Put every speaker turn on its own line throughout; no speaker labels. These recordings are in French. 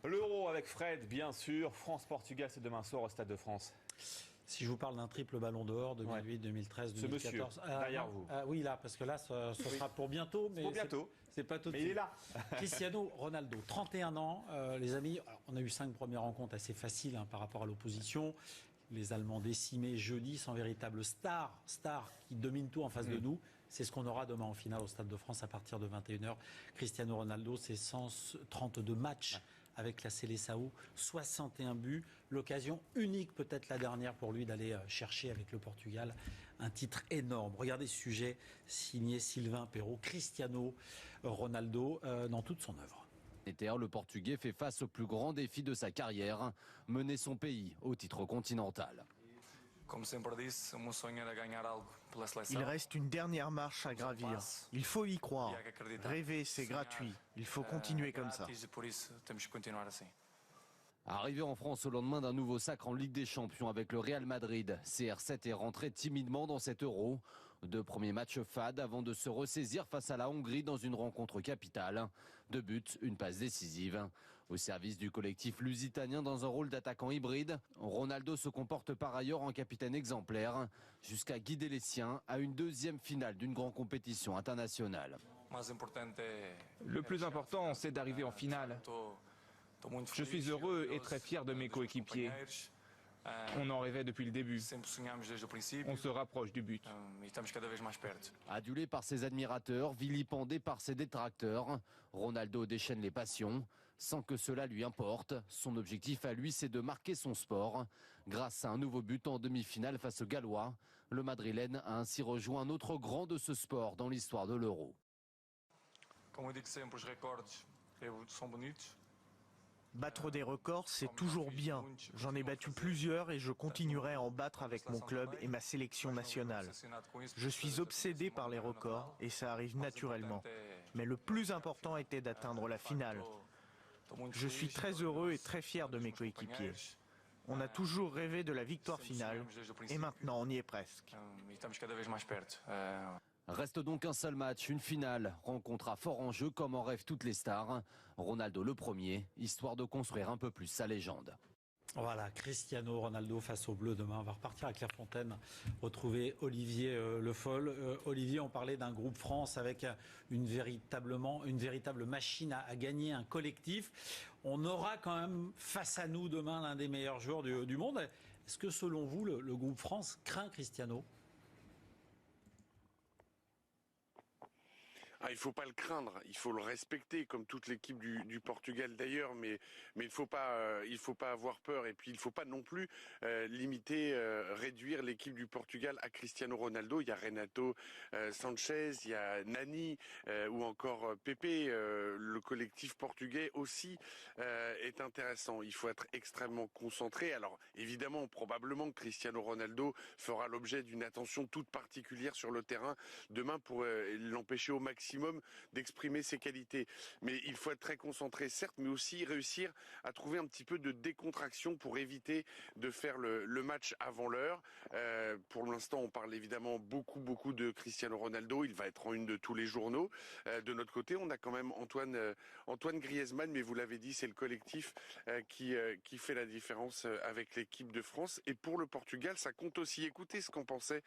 L'Euro avec Fred, bien sûr. France-Portugal, c'est demain soir au Stade de France.
Si je vous parle d'un triple ballon d'or, 2008, 2013, 2014...
Ce monsieur, derrière vous.
Oui, là, parce que là, ce sera pour bientôt. Mais
pour bientôt.
C'est pas tout de
suite.
Mais
il est là.
Cristiano Ronaldo, 31 ans. Les amis, alors, on a eu 5 premières rencontres assez faciles par rapport à l'opposition. Les Allemands décimés jeudi, sans véritable star qui domine tout en face de nous. C'est ce qu'on aura demain en finale au Stade de France à partir de 21h. Cristiano Ronaldo, c'est 132 matchs avec la Seleção, 61 buts. L'occasion unique, peut-être la dernière pour lui, d'aller chercher avec le Portugal un titre énorme. Regardez ce sujet signé Sylvain Perrault, Cristiano Ronaldo dans toute son œuvre.
Le Portugais fait face au plus grand défi de sa carrière, mener son pays au titre continental.
Il reste une dernière marche à gravir. Il faut y croire. Rêver, c'est gratuit. Il faut continuer comme ça.
Arrivé en France au lendemain d'un nouveau sacre en Ligue des Champions avec le Real Madrid, CR7 est rentré timidement dans cet Euro. 2 premiers matchs fades avant de se ressaisir face à la Hongrie dans une rencontre capitale. 2 buts, une passe décisive. Au service du collectif lusitanien dans un rôle d'attaquant hybride, Ronaldo se comporte par ailleurs en capitaine exemplaire jusqu'à guider les siens à une 2e finale d'une grande compétition internationale.
Le plus important, c'est d'arriver en finale. Je suis heureux et très fier de mes coéquipiers. On en rêvait depuis le début. On se rapproche du but.
Adulé par ses admirateurs, vilipendé par ses détracteurs, Ronaldo déchaîne les passions sans que cela lui importe. Son objectif à lui, c'est de marquer son sport. Grâce à un nouveau but en demi-finale face aux Gallois, le Madrilène a ainsi rejoint un autre grand de ce sport dans l'histoire de l'Euro.
Battre des records, c'est toujours bien. J'en ai battu plusieurs et je continuerai à en battre avec mon club et ma sélection nationale. Je suis obsédé par les records et ça arrive naturellement. Mais le plus important était d'atteindre la finale. Je suis très heureux et très fier de mes coéquipiers. On a toujours rêvé de la victoire finale et maintenant on y est presque.
Reste donc un seul match, une finale, rencontre à fort enjeu comme en rêvent toutes les stars. Ronaldo le premier, histoire de construire un peu plus sa légende.
Voilà, Cristiano Ronaldo face aux Bleus demain. On va repartir à Clairefontaine, retrouver Olivier Le Foll. Olivier, on parlait d'un groupe France avec une véritable machine à gagner, un collectif. On aura quand même face à nous demain l'un des meilleurs joueurs du monde. Est-ce que selon vous, le groupe France craint Cristiano ?
Il ne faut pas le craindre, il faut le respecter, comme toute l'équipe du Portugal d'ailleurs, mais il faut pas avoir peur et puis il faut pas non plus réduire l'équipe du Portugal à Cristiano Ronaldo. Il y a Renato Sanchez, il y a Nani ou encore Pepe. Le collectif portugais aussi est intéressant. Il faut être extrêmement concentré. Alors évidemment, probablement que Cristiano Ronaldo fera l'objet d'une attention toute particulière sur le terrain demain pour l'empêcher au maximum d'exprimer ses qualités. Mais il faut être très concentré, certes, mais aussi réussir à trouver un petit peu de décontraction pour éviter de faire le match avant l'heure. Pour l'instant, on parle évidemment beaucoup de Cristiano Ronaldo. Il va être en une de tous les journaux. De notre côté, on a quand même Antoine Griezmann, mais vous l'avez dit, c'est le collectif qui fait la différence avec l'équipe de France. Et pour le Portugal, ça compte aussi. Écoutez ce qu'en pensait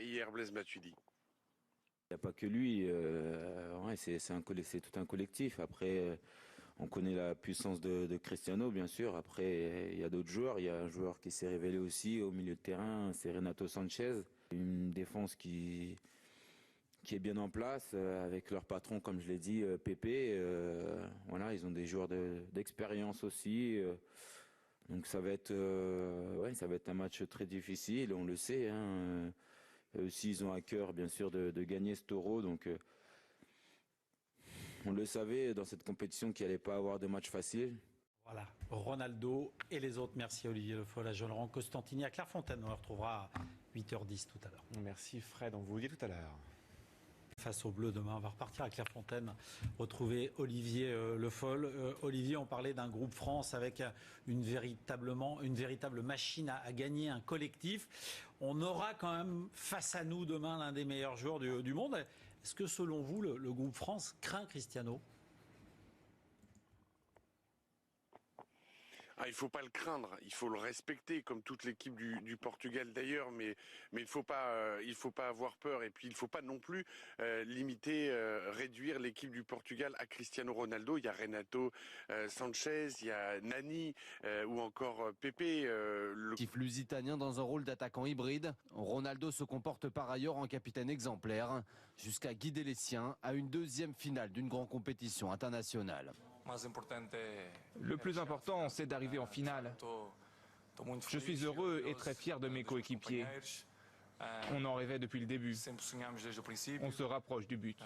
hier Blaise Matuidi.
Il n'y a pas que lui, c'est tout un collectif. Après, on connaît la puissance de Cristiano, bien sûr. Après, il y a d'autres joueurs. Il y a un joueur qui s'est révélé aussi au milieu de terrain, c'est Renato Sanchez. Une défense qui est bien en place, avec leur patron, comme je l'ai dit, Pepe. Voilà, ils ont des joueurs d'expérience aussi. Donc ça va être un match très difficile, on le sait. Eux aussi, ils ont à cœur, bien sûr, de gagner ce taureau. Donc, on le savait dans cette compétition qu'il n'allait pas avoir de match facile.
Voilà, Ronaldo et les autres. Merci Olivier Le Foll, à Jean-Laurent Costantini, à Clairefontaine. On le retrouvera à 8h10 tout à l'heure.
Merci Fred, on vous le dit tout à l'heure.
Face aux Bleus demain, on va repartir à Clairefontaine, retrouver Olivier Le Foll. Olivier, on parlait d'un groupe France avec une véritable machine à gagner, un collectif. On aura quand même face à nous demain l'un des meilleurs joueurs du monde. Est-ce que selon vous, le groupe France craint Cristiano ?
Il ne faut pas le craindre, il faut le respecter, comme toute l'équipe du Portugal d'ailleurs, mais il faut pas avoir peur, et puis il ne faut pas non plus limiter, réduire l'équipe du Portugal à Cristiano Ronaldo. Il y a Renato Sanchez, il y a Nani ou encore Pepe.
Lusitanien dans un rôle d'attaquant hybride, Ronaldo se comporte par ailleurs en capitaine exemplaire, jusqu'à guider les siens à une deuxième finale d'une grande compétition internationale.
Le plus important, c'est d'arriver en finale. Je suis heureux et très fier de mes coéquipiers. On en rêvait depuis le début. On se rapproche du but.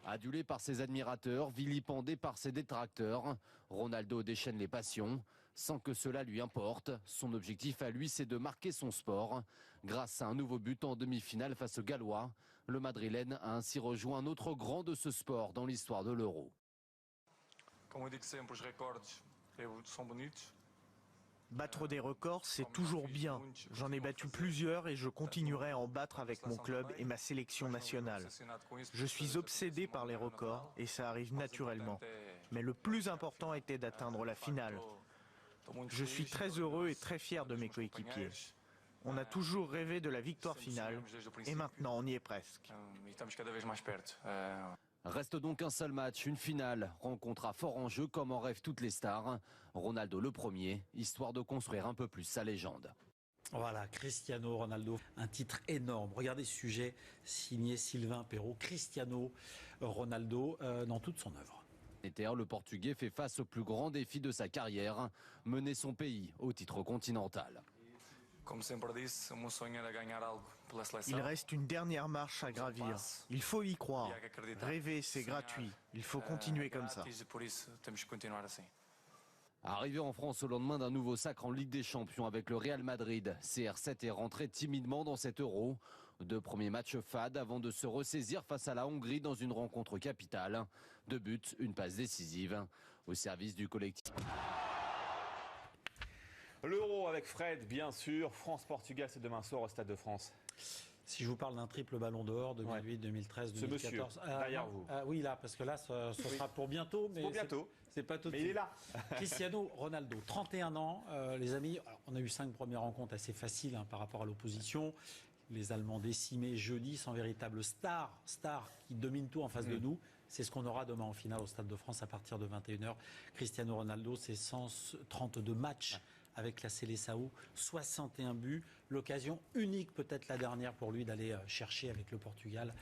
Adulé par ses admirateurs, vilipendé par ses détracteurs, Ronaldo déchaîne les passions sans que cela lui importe. Son objectif à lui, c'est de marquer son sport. Grâce à un nouveau but en demi-finale face aux Gallois, le Madrilène a ainsi rejoint un autre grand de ce sport dans l'histoire de l'Euro.
Battre des records, c'est toujours bien. J'en ai battu plusieurs et je continuerai à en battre avec mon club et ma sélection nationale. Je suis obsédé par les records et ça arrive naturellement. Mais le plus important était d'atteindre la finale. Je suis très heureux et très fier de mes coéquipiers. On a toujours rêvé de la victoire finale et maintenant on y est presque.
Reste donc un seul match, une finale, rencontre à fort enjeu comme en rêvent toutes les stars. Ronaldo le premier, histoire de construire un peu plus sa légende.
Voilà, Cristiano Ronaldo, un titre énorme. Regardez ce sujet signé Sylvain Perrault, Cristiano Ronaldo dans toute son œuvre.
Le Portugais fait face au plus grand défi de sa carrière, mener son pays au titre continental.
Il reste une dernière marche à gravir. Il faut y croire. Rêver, c'est gratuit. Il faut continuer comme ça.
Arrivé en France au lendemain d'un nouveau sacre en Ligue des Champions avec le Real Madrid, CR7 est rentré timidement dans cet Euro. 2 premiers matchs fades avant de se ressaisir face à la Hongrie dans une rencontre capitale. 2 buts, une passe décisive au service du collectif.
L'Euro avec Fred, bien sûr. France-Portugal, c'est demain soir au Stade de France.
Si je vous parle d'un triple ballon d'or, 2008, 2013, 2014.
Ce monsieur, derrière vous.
Oui, là, parce que là, ce sera pour bientôt. Mais
pour bientôt.
C'est pas tout de
mais
suite.
il est là.
Cristiano Ronaldo, 31 ans. Les amis, alors, on a eu 5 premières rencontres assez faciles par rapport à l'opposition. Les Allemands décimés jeudi, sans véritable star qui domine tout en face de nous. C'est ce qu'on aura demain en finale au Stade de France à partir de 21h. Cristiano Ronaldo, c'est 132 matchs avec la Seleção, 61 buts. L'occasion unique, peut-être la dernière pour lui, d'aller chercher avec le Portugal